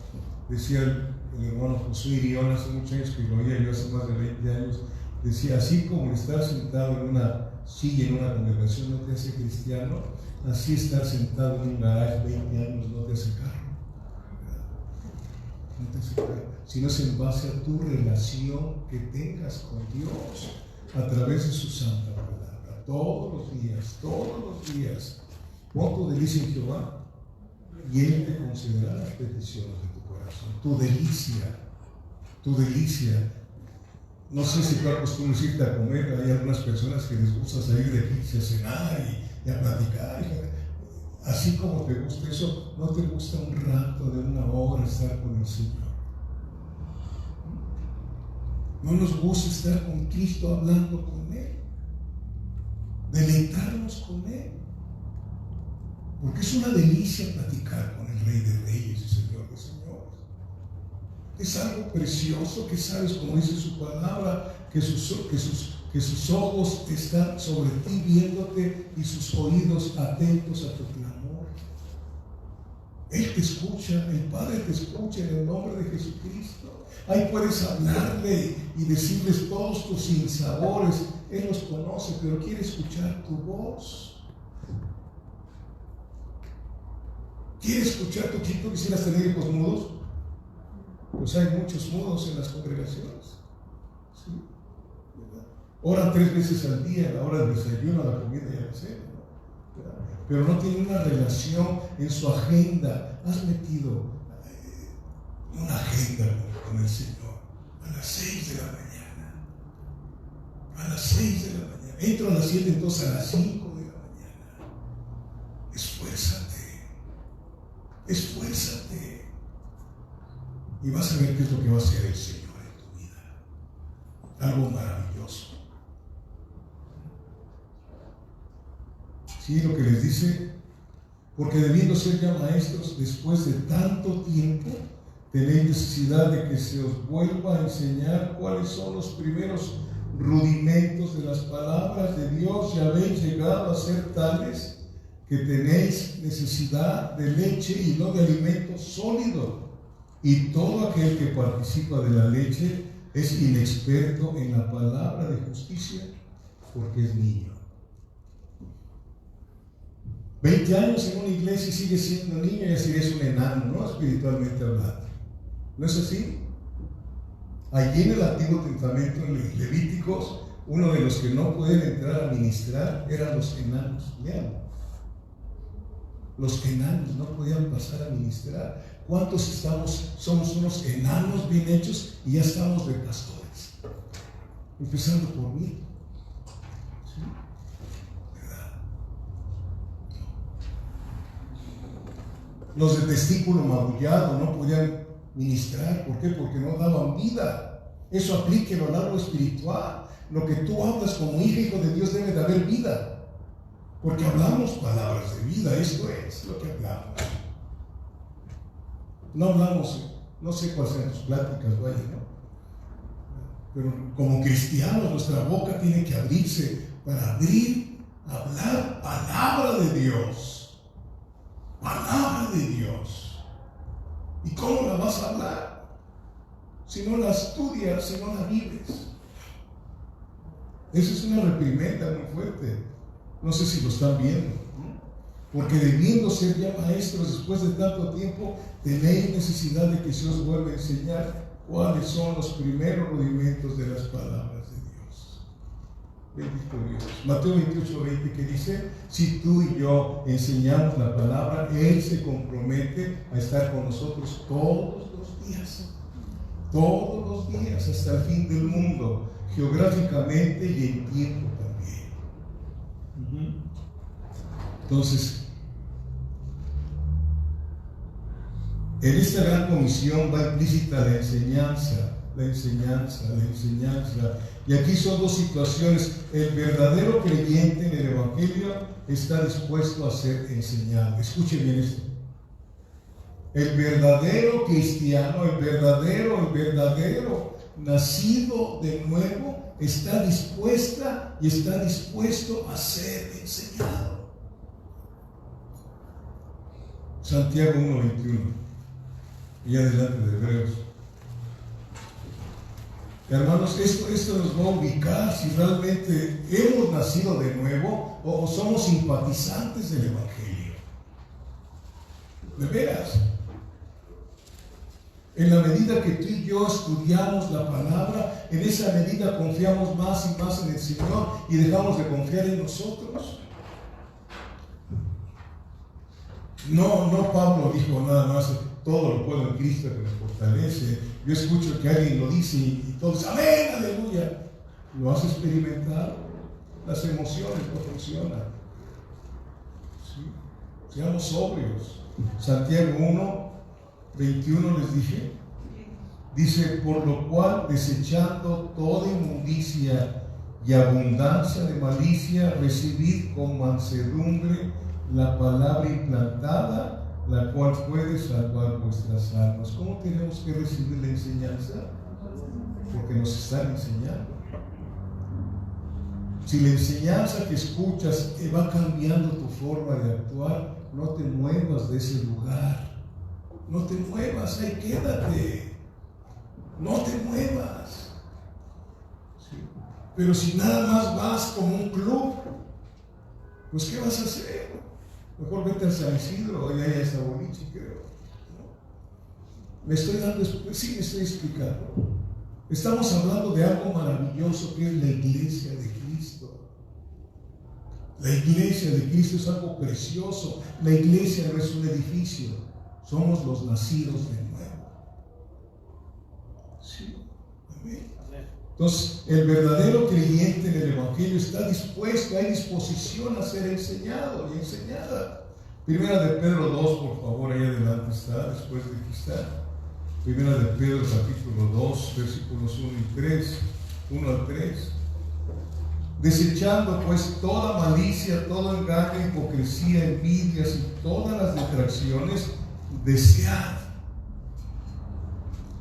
Decía el hermano José Irión hace muchos años, que lo oía yo hace más de 20 años, decía: así como estar sentado en una silla en una congregación no te hace cristiano, así estar sentado en un garaje 20 años no te hace carro. No te hace carro, sino es en base a tu relación que tengas con Dios a través de su santa palabra. Todos los días, pon tu delicia en Jehová y Él te concederá las peticiones de tu corazón. Tu delicia. No sé si tú acostumbras irte a comer. Hay algunas personas que les gusta salir de aquí a cenar y a platicar. Así como te gusta eso, ¿no te gusta un rato de una hora estar con el Señor? ¿No nos gusta estar con Cristo hablando con Él? Deleitarnos con Él. Porque es una delicia platicar con el Rey de Reyes y Señor de Señores. Es algo precioso que sabes, como dice su palabra, que sus ojos están sobre ti viéndote y sus oídos atentos a tu clamor. Él te escucha, el Padre te escucha en el nombre de Jesucristo. Ahí puedes hablarle y decirles todos tus sinsabores. Él los conoce, pero quiere escuchar tu voz. ¿Quiere escuchar tu grito? ¿Quisieras tener hijos mudos? Pues hay muchos mudos en las congregaciones. ¿Sí? Oran 3 veces al día, a la hora del desayuno, a la comida y a la cena, ¿no? Pero no tienen una relación en su agenda. Has metido una agenda con el Señor a las 6 de la mañana. A las 6 de la mañana. Entro a las 7, entonces a las 5 de la mañana. Esfuérzate. Esfuérzate. Y vas a ver qué es lo que va a hacer el Señor en tu vida. Algo maravilloso. Sí, lo que les dice, porque debiendo ser ya maestros después de tanto tiempo, tenéis necesidad de que se os vuelva a enseñar cuáles son los primeros rudimentos de las palabras de Dios. Ya habéis llegado a ser tales que tenéis necesidad de leche y no de alimento sólido. Y todo aquel que participa de la leche es inexperto en la palabra de justicia, porque es niño. 20 años en una iglesia y sigue siendo niño, y así es un enano, ¿no? Espiritualmente hablando. ¿No es así? Allí en el Antiguo Testamento, en Levíticos, uno de los que no pueden entrar a ministrar eran los enanos. Vean, los enanos no podían pasar a ministrar. ¿Cuántos somos unos enanos bien hechos y ya estamos de pastores? Empezando por mí. ¿Sí? ¿Verdad? Los de testículo magullado no podían ministrar. ¿Por qué? Porque no daban vida. Eso aplíquelo al lado espiritual. Lo que tú hablas como hijo de Dios debe de haber vida. Porque hablamos palabras de vida. Esto es lo que hablamos. No hablamos, no sé cuáles sean tus pláticas, vaya, ¿no? Pero como cristianos nuestra boca tiene que abrirse para hablar palabra de Dios. Palabra de Dios. ¿Y cómo la vas a hablar? Si no la estudias, si no la vives. Esa es una reprimenda muy fuerte. No sé si lo están viendo. Porque debiendo ser ya maestros después de tanto tiempo, tenéis necesidad de que se os vuelva a enseñar cuáles son los primeros rudimentos de las palabras de Dios. Bendito Dios. Mateo 28:20, que dice: si tú y yo enseñamos la palabra, Él se compromete a estar con nosotros todos los días. Todos los días, hasta el fin del mundo, geográficamente y en tiempo también. Entonces, en esta gran comisión va implícita la enseñanza. Y aquí son dos situaciones. El verdadero creyente en el Evangelio está dispuesto a ser enseñado. Escuche bien esto. El verdadero cristiano, el verdadero nacido de nuevo, está dispuesta y está dispuesto a ser enseñado. Santiago 1:21, y adelante de Hebreos. Hermanos, esto nos va a ubicar si realmente hemos nacido de nuevo o somos simpatizantes del Evangelio. De veras. En la medida que tú y yo estudiamos la palabra, en esa medida confiamos más y más en el Señor y dejamos de confiar en nosotros. No Pablo dijo nada más, todo lo puedo en Cristo que me fortalece. Yo escucho que alguien lo dice y todos, amén, aleluya. ¿Lo has experimentado? Las emociones no funcionan. ¿Sí? Seamos sobrios. Santiago 1:21 les dije. Dice: por lo cual, desechando toda inmundicia y abundancia de malicia, recibid con mansedumbre la palabra implantada, la cual puede salvar vuestras almas. ¿Cómo tenemos que recibir la enseñanza? Porque nos están enseñando. Si la enseñanza que escuchas va cambiando tu forma de actuar, no te muevas de ese lugar. No te muevas, ahí quédate. No te muevas. ¿Sí? Pero si nada más vas como un club, pues ¿qué vas a hacer? Mejor vete al San Isidro, allá hay esa boliche, creo. ¿No? Me estoy dando, sí me estoy explicando. Estamos hablando de algo maravilloso que es la iglesia de Cristo. La iglesia de Cristo es algo precioso. La iglesia no es un edificio, somos los nacidos de nuevo. Sí, amén. Entonces, el verdadero creyente en el Evangelio está dispuesto, hay disposición a ser enseñado y enseñada. Primera de Pedro 2, por favor, ahí adelante está, después de que está. Primera de Pedro, capítulo 2, versículos 1 al 3. Desechando pues toda malicia, todo engaño, hipocresía, envidias y todas las detracciones, desead,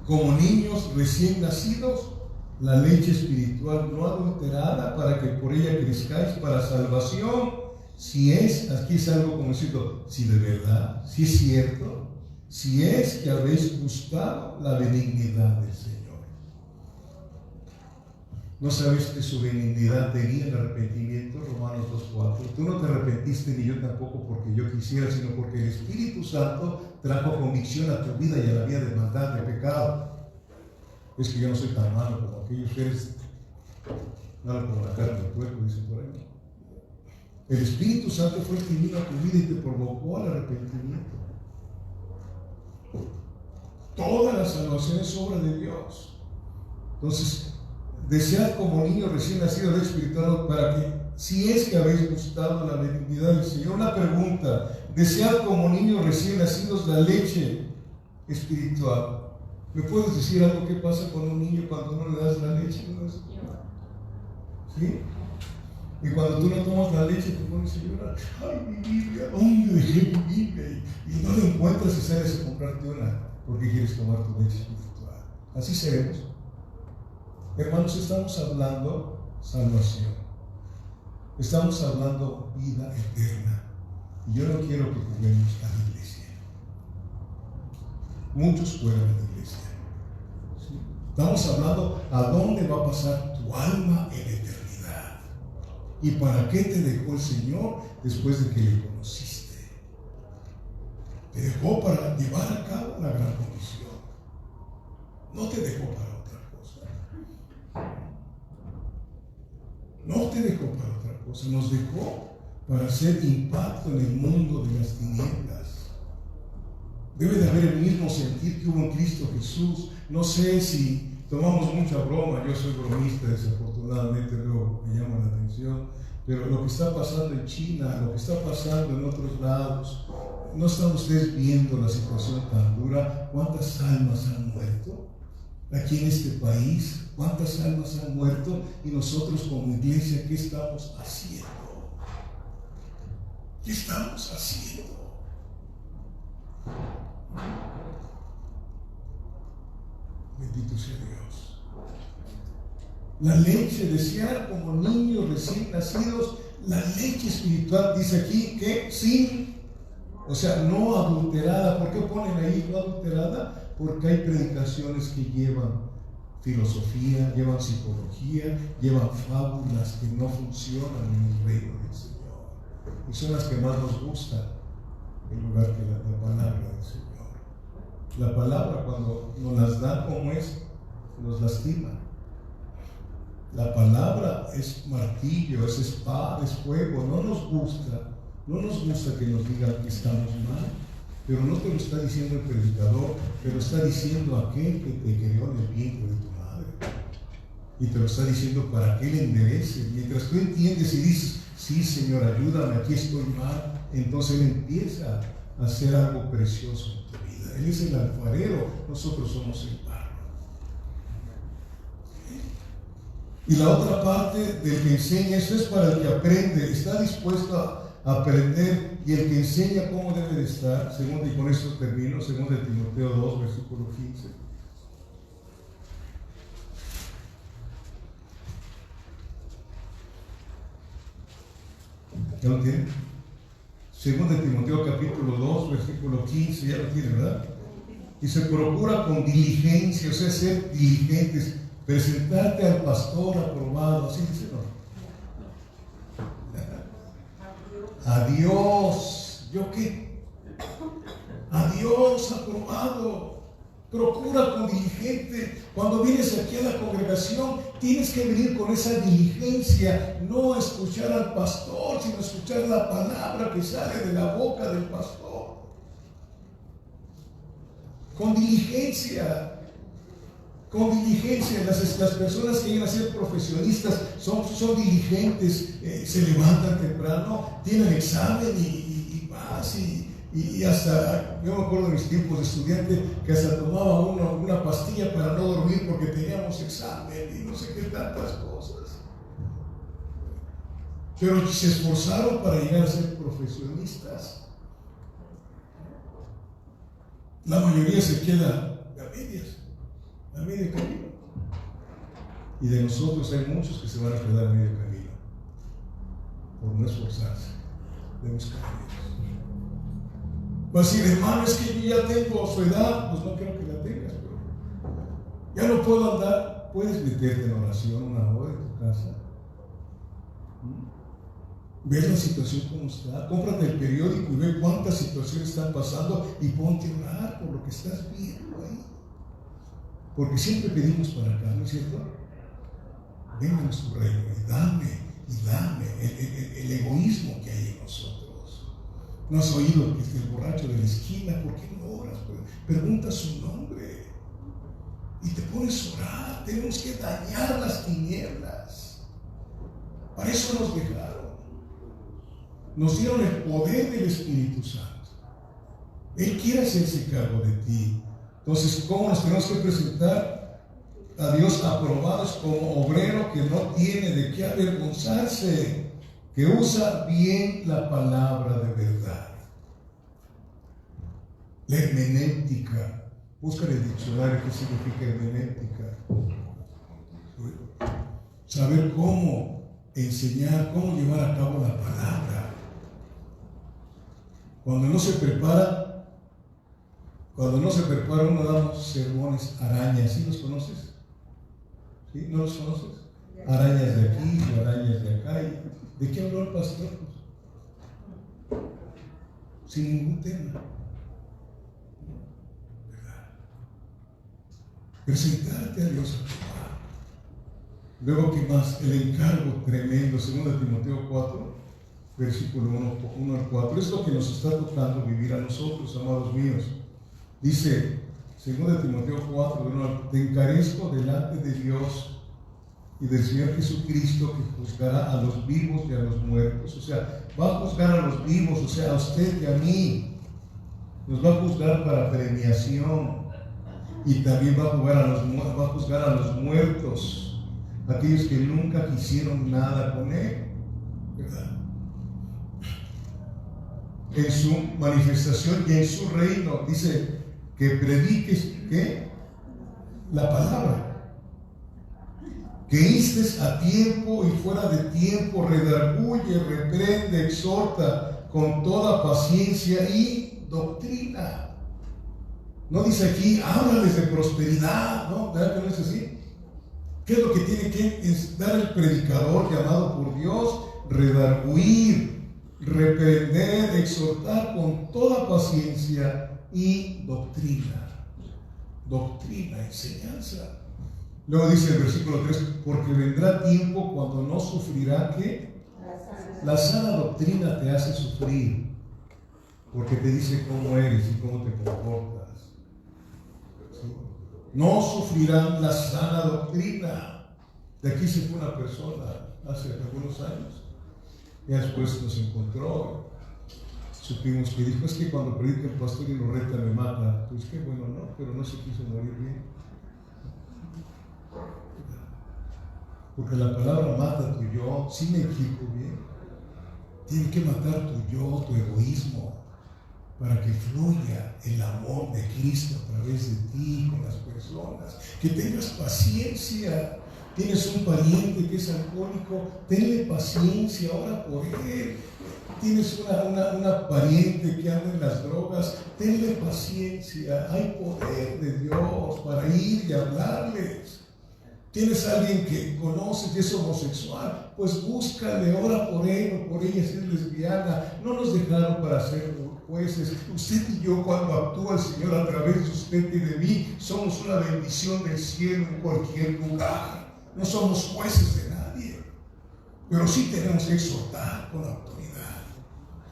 como niños recién nacidos, la leche espiritual no adulterada, para que por ella crezcáis para salvación. Si es, aquí es algo como decirlo, si de verdad, si es cierto, si es que habéis gustado la benignidad del Señor. ¿No sabes que su benignidad te guía al arrepentimiento? Romanos 2:4. Tú no te arrepentiste ni yo tampoco porque yo quisiera, sino porque el Espíritu Santo trajo convicción a tu vida y a la vida de maldad, de pecado. Es que yo no soy tan malo como aquellos, eres malo como la carne del cuerpo, dice por ahí. El Espíritu Santo fue el que vino a tu vida y te provocó al arrepentimiento. Toda la salvación es obra de Dios. Entonces, desead como niños recién nacidos leche espiritual, para que, si es que habéis gustado la benignidad del Señor. Una pregunta: desead como niños recién nacidos la leche espiritual. ¿Me puedes decir algo que pasa con un niño cuando no le das la leche? ¿Sí? Y cuando tú no tomas la leche, te pones a llorar. Ay, mi Biblia, ¿dónde dejé mi Biblia? Y no la encuentras y sales a comprarte una porque quieres tomar tu leche espiritual. Así seremos. Hermanos, estamos hablando salvación. Estamos hablando vida eterna. Y yo no quiero que juguemos a la iglesia. Muchos juegan a la iglesia. ¿Sí? Estamos hablando a dónde va a pasar tu alma en eternidad. ¿Y para qué te dejó el Señor después de que le conociste? Te dejó para llevar a cabo una gran comisión. No te dejó para otra cosa. No te dejó para otra cosa. Nos dejó para hacer impacto en el mundo de las tinieblas. Debe de haber el mismo sentir que hubo en Cristo Jesús. No sé si tomamos mucha broma, yo soy bromista, desafortunadamente luego me llama la atención, pero lo que está pasando en China, lo que está pasando en otros lados, ¿no están ustedes viendo la situación tan dura? ¿Cuántas almas han muerto aquí en este país? ¿Cuántas almas han muerto? Y nosotros como iglesia, ¿qué estamos haciendo? ¿Qué estamos haciendo? Bendito sea Dios. La leche, desear como niños recién nacidos, la leche espiritual, dice aquí que sin, o sea, no adulterada. ¿Por qué ponen ahí no adulterada? Porque hay predicaciones que llevan filosofía, llevan psicología, llevan fábulas que no funcionan en el reino del Señor. Y son las que más nos gustan, en lugar que la palabra del Señor. La palabra, cuando nos las da como es, nos lastima. La palabra es martillo, es espada, es fuego. No nos gusta que nos digan que estamos mal, pero no te lo está diciendo el predicador, te lo está diciendo aquel que te creó en el vientre de tu madre. Y te lo está diciendo para que Él enderece. Mientras tú entiendes y dices, sí, Señor, ayúdame, aquí estoy mal, entonces Él empieza a hacer algo precioso en tu vida. Él es el alfarero, nosotros somos el barro. Y la otra parte del que enseña, eso es para el que aprende, está dispuesto aprender, y el que enseña cómo debe de estar, segundo, y con esto termino, segundo de Timoteo 2, versículo 15. ¿Ya lo tienen? Segundo de Timoteo capítulo 2, versículo 15, ya lo tienen, ¿verdad? Y se procura con diligencia, o sea, ser diligentes, presentarte al pastor aprobado, así dice, ¿no? A Dios, ¿yo qué? A Dios aprobado. Procura con diligente. Cuando vienes aquí a la congregación, tienes que venir con esa diligencia, no escuchar al pastor, sino escuchar la palabra que sale de la boca del pastor. Con diligencia. Con diligencia. Las personas que llegan a ser profesionistas son diligentes, se levantan temprano, tienen examen y vas y hasta, yo me acuerdo de mis tiempos de estudiante que hasta tomaba una pastilla para no dormir porque teníamos examen y no sé qué tantas cosas. Pero se esforzaron para llegar a ser profesionistas. La mayoría se queda a medio camino. Y de nosotros hay muchos que se van a quedar a medio camino por no esforzarse. Debemos cambiar. Va a decir, hermano, es que yo ya tengo su edad. Pues no creo que la tengas, pero ya no puedo andar. Puedes meterte en oración una hora en tu casa. Ves la situación como está. Cómprate el periódico y ve cuántas situaciones están pasando y ponte a orar por lo que estás viendo ahí. Porque siempre pedimos para acá, ¿no es cierto? Venga a su reino y dame el egoísmo que hay en nosotros. ¿No has oído que es el borracho de la esquina? ¿Por qué no oras? Pregunta su nombre y te pones a orar. Tenemos que dañar las tinieblas. Para eso nos dejaron. Nos dieron el poder del Espíritu Santo. Él quiere hacerse cargo de ti. Entonces, ¿cómo nos tenemos que presentar a Dios aprobados como obrero que no tiene de qué avergonzarse, que usa bien la palabra de verdad? La hermenéutica. Busca en el diccionario qué significa hermenéutica. Saber cómo enseñar, cómo llevar a cabo la palabra. Cuando no se prepara, uno da sermones arañas. ¿Sí los conoces? ¿Sí? ¿No los conoces? Arañas de aquí y arañas de acá. ¿De qué habló el pastor? Sin ningún tema. ¿Verdad? Presentarte a Dios aprobado. Luego, ¿qué más? El encargo tremendo, 2 Timoteo 4, versículo 1 al 4. Es lo que nos está tocando vivir a nosotros, amados míos. Dice, 2 Timoteo 4, 1 al 4, te encarezco delante de Dios y del Señor Jesucristo, que juzgará a los vivos y a los muertos. O sea, va a juzgar a los vivos, o sea, a usted y a mí. Nos va a juzgar para premiación. Y también va a juzgar a los muertos, aquellos que nunca quisieron nada con Él, ¿verdad? En su manifestación y en su reino, dice que prediques, ¿qué? La palabra. Que instes a tiempo y fuera de tiempo, redarguye, reprende, exhorta con toda paciencia y doctrina. No dice aquí, háblales de prosperidad, ¿no? ¿Verdad que no es así? ¿Qué es lo que tiene que dar el predicador llamado por Dios? Redarguir, reprender, exhortar con toda paciencia y doctrina. Doctrina, enseñanza. Luego dice el versículo 3, porque vendrá tiempo cuando no sufrirá ¿qué? La sana doctrina te hace sufrir, porque te dice cómo eres y cómo te comportas. ¿Sí? No sufrirán la sana doctrina. De aquí se fue una persona hace algunos años, y después nos encontró. Supimos que dijo, es que cuando predica el pastor y lo reta me mata. Pues qué bueno, no, pero no se quiso morir bien. Porque la palabra mata tu yo, sí me equipo bien. Tiene que matar tu yo, tu egoísmo, para que fluya el amor de Cristo a través de ti con las personas. Que tengas paciencia. Tienes un pariente que es alcohólico, tenle paciencia, ora por él. Tienes una pariente que anda en las drogas, tenle paciencia. Hay poder de Dios para ir y hablarles. Tienes a alguien que conoces y es homosexual, pues búscale, ora por él o por ella si es lesbiana. No nos dejaron para ser jueces. Usted y yo, cuando actúa el Señor a través de usted y de mí, somos una bendición del cielo en cualquier lugar. No somos jueces de nadie, pero sí tenemos que exhortar con autoridad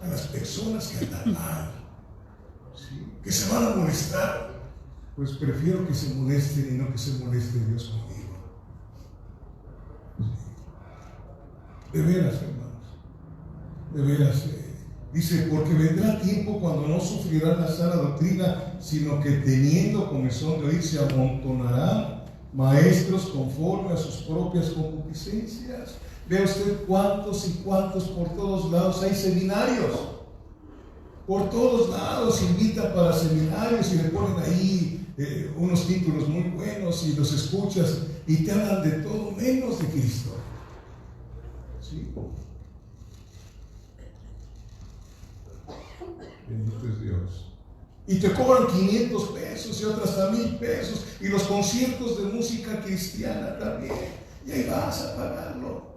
a las personas que andan mal, ¿sí? Que se van a molestar. Pues prefiero que se molesten y no que se moleste Dios conmigo. De veras, hermanos, de veras, dice, porque vendrá tiempo cuando no sufrirán la sana doctrina, sino que teniendo comezón de oír se amontonarán maestros conforme a sus propias concupiscencias. Vea usted cuántos y cuántos por todos lados hay seminarios. Por todos lados invitan para seminarios y le ponen ahí unos títulos muy buenos y los escuchas y te hablan de todo menos de Cristo. ¿Sí? Bendito es Dios. Y te cobran 500 pesos y otras hasta 1,000 pesos. Y los conciertos de música cristiana también. Y ahí vas a pagarlo.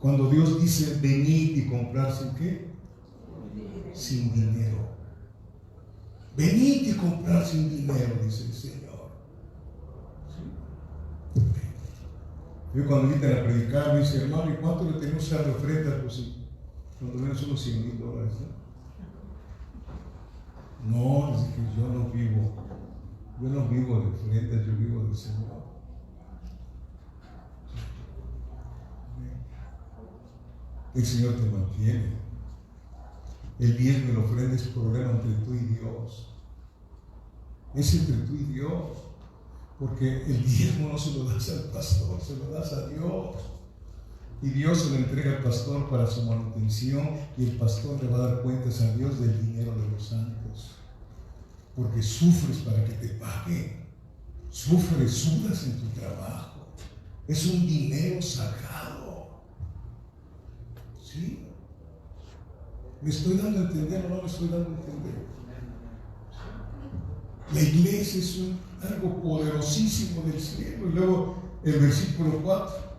Cuando Dios dice venid y comprar sin qué? Sin dinero. Venid y comprar sin dinero, dice el Señor. ¿Sí? Yo cuando invitan a predicar me dice, hermano, ¿y cuánto le tenemos que dar de ofrenda? Pues sí, cuando menos unos $100,000, ¿no? No, les dije, yo no vivo de ofrendas, yo vivo del Señor. El Señor te mantiene. El diezmo y la ofrenda es problema entre tú y Dios. Es entre tú y Dios. Porque el diezmo no se lo das al pastor, se lo das a Dios. Y Dios se lo entrega al pastor para su manutención y el pastor le va a dar cuentas a Dios del dinero de los santos. Porque sufres para que te paguen. Sufres, sudas en tu trabajo. Es un dinero sagrado. ¿Sí? ¿Me estoy dando a entender o no me estoy dando a entender? La iglesia es algo poderosísimo del cielo. Y luego el versículo 4.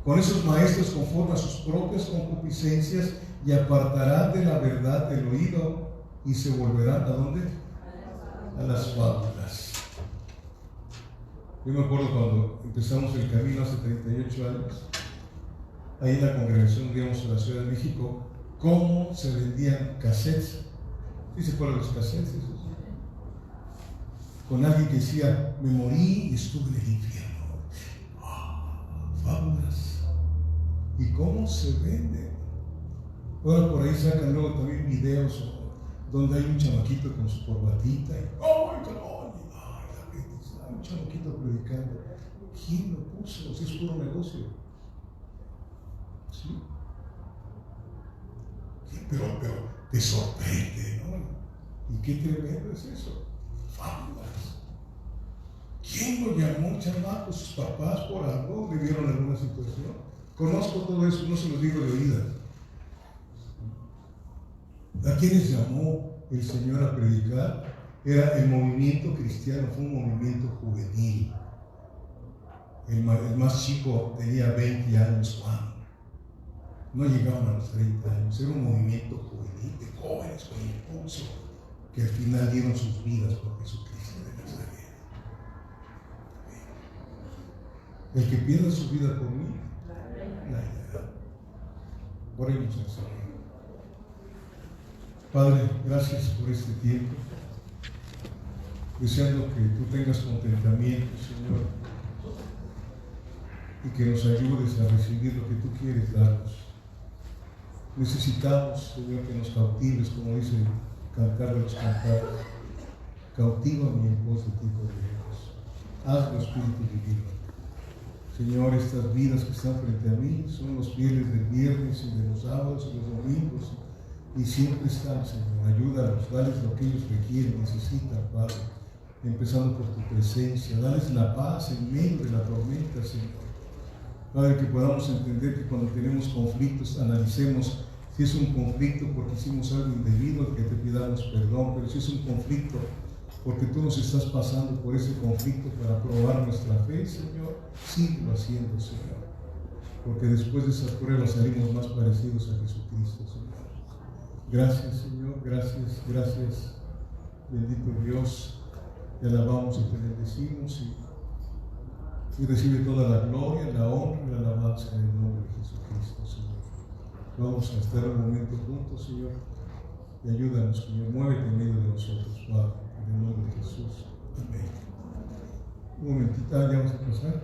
Con esos maestros conforme a sus propias concupiscencias y apartarán de la verdad del oído y se volverán ¿a dónde? A las fábulas. Yo me acuerdo cuando empezamos el camino hace 38 años, ahí en la congregación, digamos, en la Ciudad de México, cómo se vendían cassettes. ¿Sí se acuerdan de los cassettes? Con alguien que decía, me morí y estuve en el infierno. Fábulas. ¿Y cómo se venden? Ahora por ahí sacan luego también videos donde hay un chamaquito con su corbatita y la gente está, un chamaquito predicando. ¿Quién lo puso? Si es puro negocio. ¿Sí? Pero te sorprende, ¿no? ¿Y qué tremendo es eso? Fábulas. ¿Quién lo llamó chamaco? ¿Sus papás por algo? ¿Le vieron alguna situación? Conozco todo eso, no se los digo de oídas. ¿A quiénes llamó el Señor a predicar? Era el movimiento cristiano, fue un movimiento juvenil. El más chico tenía 20 años cuando. No llegaban a los 30 años. Era un movimiento juvenil de jóvenes con impulso que al final dieron sus vidas por Jesucristo de Nazaret. El que pierda su vida por mí, oremos al Señor. Padre, gracias por este tiempo. Deseando que tú tengas contentamiento, Señor, y que nos ayudes a recibir lo que tú quieres darnos. Necesitamos, Señor, que nos cautives, como dice el Cantar de los Cantares. Cautívame en pos de ti, por Dios. Hazlo, Espíritu Divino. Señor, estas vidas que están frente a mí son los fieles del viernes y de los sábados y los domingos y siempre están, Señor. Ayúdalos, dales lo que ellos requieren, necesitan, Padre, empezando por tu presencia. Dales la paz en medio de la tormenta, Señor. Padre, que podamos entender que cuando tenemos conflictos, analicemos si es un conflicto porque hicimos algo indebido, que te pidamos perdón, pero si es un conflicto porque tú nos estás pasando por ese conflicto para probar nuestra fe, Señor, síguelo haciendo, Señor, porque después de esas pruebas salimos más parecidos a Jesucristo, Señor. Gracias, Señor, gracias, gracias, bendito Dios, te alabamos y te bendecimos y recibe toda la gloria, la honra y la alabanza en el nombre de Jesucristo, Señor. Vamos a estar un momento juntos, Señor, y ayúdanos, Señor, muévete en medio de nosotros, Padre, en el nombre de Jesús. Amén. Un momentito, ya vamos a pasar.